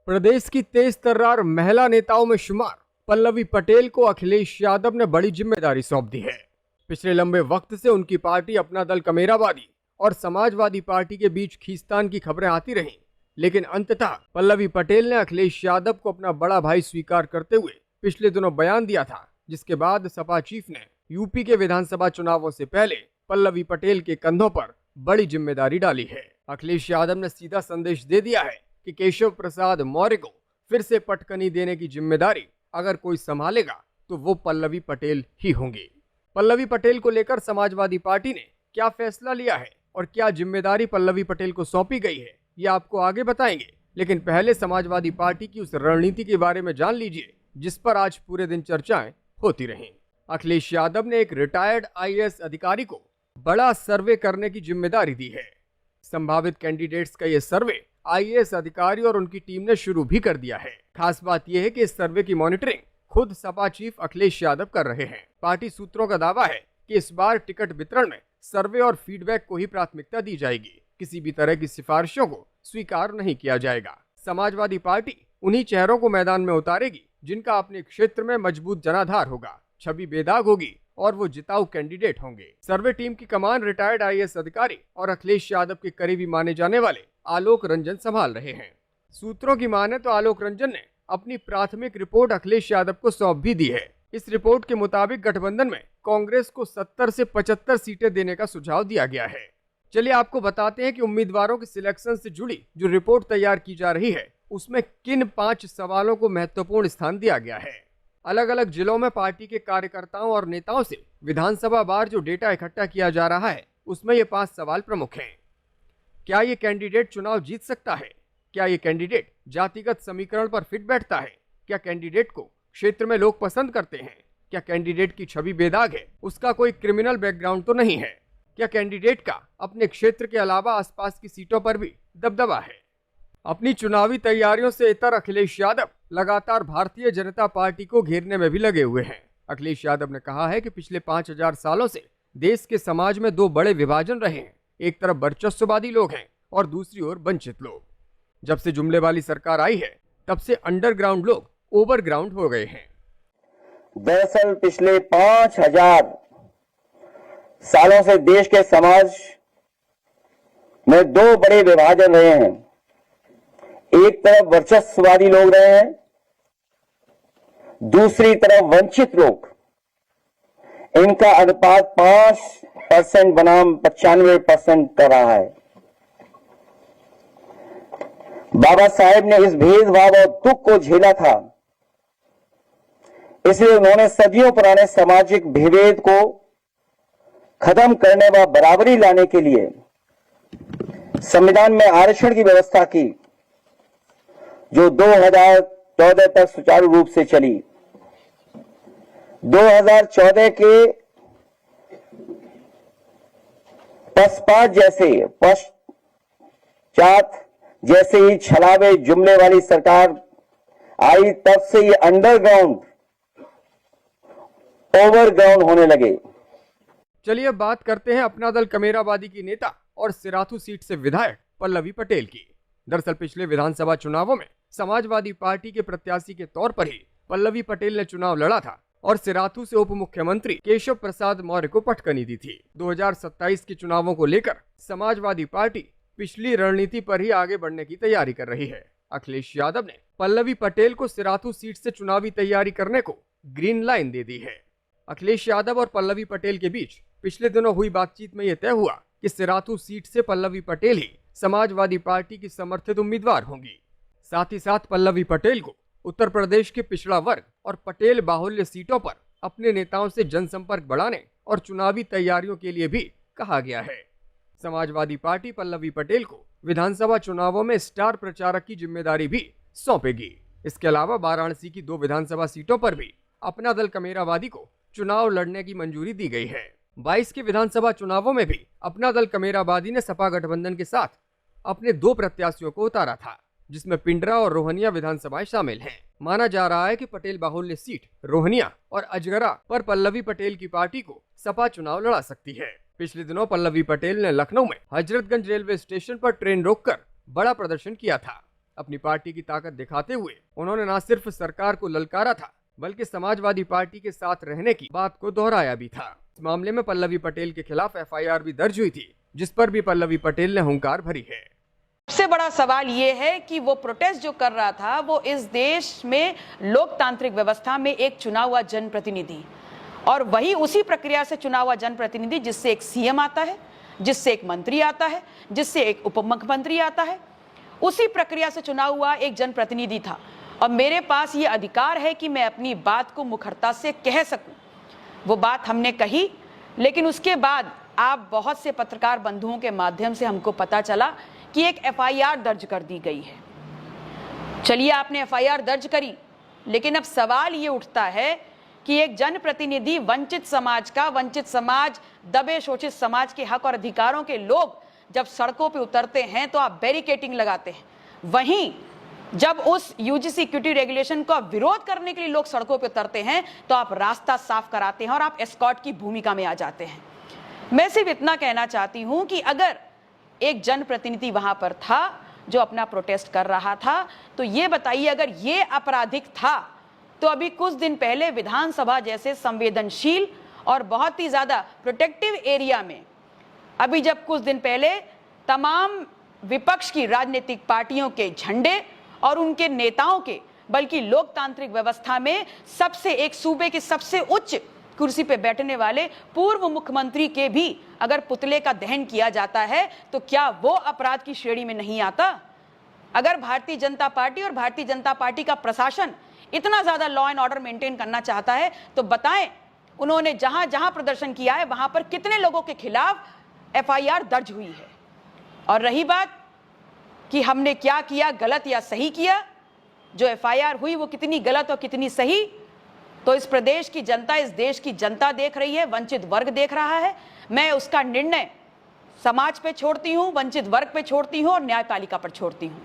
प्रदेश की तेज तर्रार महिला नेताओं में शुमार पल्लवी पटेल को अखिलेश यादव ने बड़ी जिम्मेदारी सौंप दी है। पिछले लंबे वक्त से उनकी पार्टी अपना दल कमेरावादी और समाजवादी पार्टी के बीच खींचतान की खबरें आती रहीं, लेकिन अंततः पल्लवी पटेल ने अखिलेश यादव को अपना बड़ा भाई स्वीकार करते हुए पिछले दिनों बयान दिया था, जिसके बाद सपा चीफ ने यूपी के विधानसभा चुनावों से पहले पल्लवी पटेल के कंधों पर बड़ी जिम्मेदारी डाली है। अखिलेश यादव ने सीधा संदेश दे दिया है कि केशव प्रसाद मौर्य को फिर से पटकनी देने की जिम्मेदारी अगर कोई संभालेगा तो वो पल्लवी पटेल ही होंगी। पल्लवी पटेल को लेकर समाजवादी पार्टी ने क्या फैसला लिया है और क्या जिम्मेदारी पल्लवी पटेल को सौंपी गई है, ये आपको आगे बताएंगे। लेकिन पहले समाजवादी पार्टी की उस रणनीति के बारे में जान लीजिए जिस पर आज पूरे दिन चर्चाएं होती रहीं। अखिलेश यादव ने एक रिटायर्ड आईएएस अधिकारी को बड़ा सर्वे करने की जिम्मेदारी दी है। संभावित कैंडिडेट्स का यह सर्वे आईएएस अधिकारी और उनकी टीम ने शुरू भी कर दिया है। खास बात यह है कि इस सर्वे की मॉनिटरिंग खुद सपा चीफ अखिलेश यादव कर रहे हैं। पार्टी सूत्रों का दावा है कि इस बार टिकट वितरण में सर्वे और फीडबैक को ही प्राथमिकता दी जाएगी। किसी भी तरह की सिफारिशों को स्वीकार नहीं किया जाएगा। समाजवादी पार्टी उन्हीं चेहरों को मैदान में उतारेगी जिनका अपने क्षेत्र में मजबूत जनाधार होगा, छवि बेदाग होगी और वो जिताऊ कैंडिडेट होंगे। सर्वे टीम की कमान रिटायर्ड आईएएस अधिकारी और अखिलेश यादव के करीबी माने जाने वाले आलोक रंजन संभाल रहे हैं। सूत्रों की माने तो आलोक रंजन ने अपनी प्राथमिक रिपोर्ट अखिलेश यादव को सौंप भी दी है। इस रिपोर्ट के मुताबिक गठबंधन में कांग्रेस को 70 से 75 सीटें देने का सुझाव दिया गया है। चलिए आपको बताते हैं कि उम्मीदवारों के सिलेक्शन से जुड़ी जो रिपोर्ट तैयार की जा रही है उसमें किन 5 सवालों को महत्वपूर्ण स्थान दिया गया है। अलग अलग जिलों में पार्टी के कार्यकर्ताओं और नेताओं से विधानसभा वार जो डेटा इकट्ठा किया जा रहा है उसमें ये 5 सवाल प्रमुख हैं। क्या ये कैंडिडेट चुनाव जीत सकता है? क्या ये कैंडिडेट जातिगत समीकरण पर फिट बैठता है? क्या कैंडिडेट को क्षेत्र में लोग पसंद करते हैं? क्या कैंडिडेट की छवि बेदाग है? उसका कोई क्रिमिनल बैकग्राउंड तो नहीं है? क्या कैंडिडेट का अपने क्षेत्र के अलावा आसपास की सीटों पर भी दबदबा है? अपनी चुनावी तैयारियों से इतर अखिलेश यादव लगातार भारतीय जनता पार्टी को घेरने में भी लगे हुए हैं। अखिलेश यादव ने कहा है कि पिछले 5000 सालों से देश के समाज में 2 बड़े विभाजन रहे हैं। एक तरफ वर्चस्ववादी लोग हैं और दूसरी ओर वंचित लोग। जब से जुमले वाली सरकार आई है तब से अंडरग्राउंड लोग ओवरग्राउंड हो गए हैं। दरअसल पिछले 5000 सालों से देश के समाज में 2 बड़े विभाजन रहे हैं। एक तरफ वर्चस्ववादी लोग रहे हैं, दूसरी तरफ वंचित लोग। इनका अनुपात 5% बनाम 95% कर रहा है। बाबा साहेब ने इस भेदभाव और दुख को झेला था, इसलिए उन्होंने सदियों पुराने सामाजिक विभेद को खत्म करने व बराबरी लाने के लिए संविधान में आरक्षण की व्यवस्था की, जो 2014 तक सुचारू रूप से चली। 2014 के पश्चात जैसे ही छलावे जुमले वाली सरकार आई, तब से ये अंडरग्राउंड ओवरग्राउंड होने लगे। चलिए अब बात करते हैं अपना दल कमेरावादी की नेता और सिराथू सीट से विधायक पल्लवी पटेल की। दरअसल पिछले विधानसभा चुनावों में समाजवादी पार्टी के प्रत्याशी के तौर पर ही पल्लवी पटेल ने चुनाव लड़ा था और सिराथू से उप मुख्यमंत्री केशव प्रसाद मौर्य को पटकनी दी थी। 2027 के चुनावों को लेकर समाजवादी पार्टी पिछली रणनीति पर ही आगे बढ़ने की तैयारी कर रही है। अखिलेश यादव ने पल्लवी पटेल को सिराथू सीट से चुनावी तैयारी करने को ग्रीन लाइन दे दी है। अखिलेश यादव और पल्लवी पटेल के बीच पिछले दिनों हुई बातचीत में यह तय हुआ कि सिराथू सीट से पल्लवी पटेल ही समाजवादी पार्टी की समर्थित उम्मीदवार होंगी। साथ ही साथ पल्लवी पटेल को उत्तर प्रदेश के पिछड़ा वर्ग और पटेल बाहुल्य सीटों पर अपने नेताओं से जनसंपर्क बढ़ाने और चुनावी तैयारियों के लिए भी कहा गया है। समाजवादी पार्टी पल्लवी पटेल को विधानसभा चुनावों में स्टार प्रचारक की जिम्मेदारी भी सौंपेगी। इसके अलावा वाराणसी की 2 विधानसभा सीटों पर भी अपना दल कमेरावादी को चुनाव लड़ने की मंजूरी दी गई है। 22 के विधानसभा चुनावों में भी अपना दल कमेरावादी ने सपा गठबंधन के साथ अपने 2 प्रत्याशियों को उतारा था, जिसमें पिंडरा और रोहनिया विधानसभाएं शामिल हैं। माना जा रहा है कि पटेल बाहुल्य सीट रोहनिया और अजगरा पर पल्लवी पटेल की पार्टी को सपा चुनाव लड़ा सकती है। पिछले दिनों पल्लवी पटेल ने लखनऊ में हजरतगंज रेलवे स्टेशन पर ट्रेन रोककर बड़ा प्रदर्शन किया था। अपनी पार्टी की ताकत दिखाते हुए उन्होंने न सिर्फ सरकार को ललकारा था, बल्कि समाजवादी पार्टी के साथ रहने की बात को दोहराया भी था। इस मामले में पल्लवी पटेल के खिलाफ FIR भी दर्ज हुई थी, जिस पर भी पल्लवी पटेल ने हुंकार भरी है। सबसे बड़ा सवाल ये है कि वो प्रोटेस्ट जो कर रहा था वो इस देश में लोकतांत्रिक व्यवस्था में एक चुना हुआ जनप्रतिनिधि, और वही उसी प्रक्रिया से चुना हुआ जनप्रतिनिधि जिससे एक CM आता है, जिससे एक मंत्री आता है, जिससे एक उप मुख्यमंत्री आता है, उसी प्रक्रिया से चुना हुआ एक जनप्रतिनिधि था। और मेरे पास ये अधिकार है कि मैं अपनी बात को मुखरता से कह सकूं। वो बात हमने कही, लेकिन उसके बाद आप बहुत से पत्रकार बंधुओं के माध्यम से हमको पता चला कि एक FIR दर्ज कर दी गई है। चलिए, आपने FIR दर्ज करी, लेकिन अब सवाल ये उठता है कि एक जनप्रतिनिधि वंचित समाज का, वंचित समाज, दबे शोषित समाज के हक और अधिकारों के लोग जब सड़कों पे उतरते हैं तो आप बैरिकेडिंग लगाते हैं। वहीं जब उस UG सिक्योरिटी रेगुलेशन का विरोध करने के लिए लोग सड़कों पे उतरते हैं तो आप रास्ता साफ कराते हैं और आप एस्कॉर्ट की भूमिका में आ जाते हैं। मैं सिर्फ इतना कहना चाहती हूं कि अगर एक जनप्रतिनिधि वहां पर था जो अपना प्रोटेस्ट कर रहा था, तो ये बताइए, अगर ये आपराधिक था तो अभी कुछ दिन पहले विधानसभा जैसे संवेदनशील और बहुत ही ज्यादा प्रोटेक्टिव एरिया में, अभी जब कुछ दिन पहले तमाम विपक्ष की राजनीतिक पार्टियों के झंडे और उनके नेताओं के, बल्कि लोकतांत्रिक व्यवस्था में सबसे, एक सूबे की सबसे उच्च कुर्सी पे बैठने वाले पूर्व मुख्यमंत्री के भी अगर पुतले का दहन किया जाता है तो क्या वो अपराध की श्रेणी में नहीं आता? अगर भारतीय जनता पार्टी और भारतीय जनता पार्टी का प्रशासन इतना ज्यादा लॉ एंड ऑर्डर मेंटेन करना चाहता है तो बताएं, उन्होंने जहां जहां प्रदर्शन किया है वहां पर कितने लोगों के खिलाफ FIR दर्ज हुई है? और रही बात कि हमने क्या किया, गलत या सही किया, जो FIR हुई वो कितनी गलत और कितनी सही, तो इस प्रदेश की जनता, इस देश की जनता देख रही है, वंचित वर्ग देख रहा है। मैं उसका निर्णय समाज पे छोड़ती हूं, वंचित वर्ग पे छोड़ती हूं और न्यायपालिका पर छोड़ती हूं।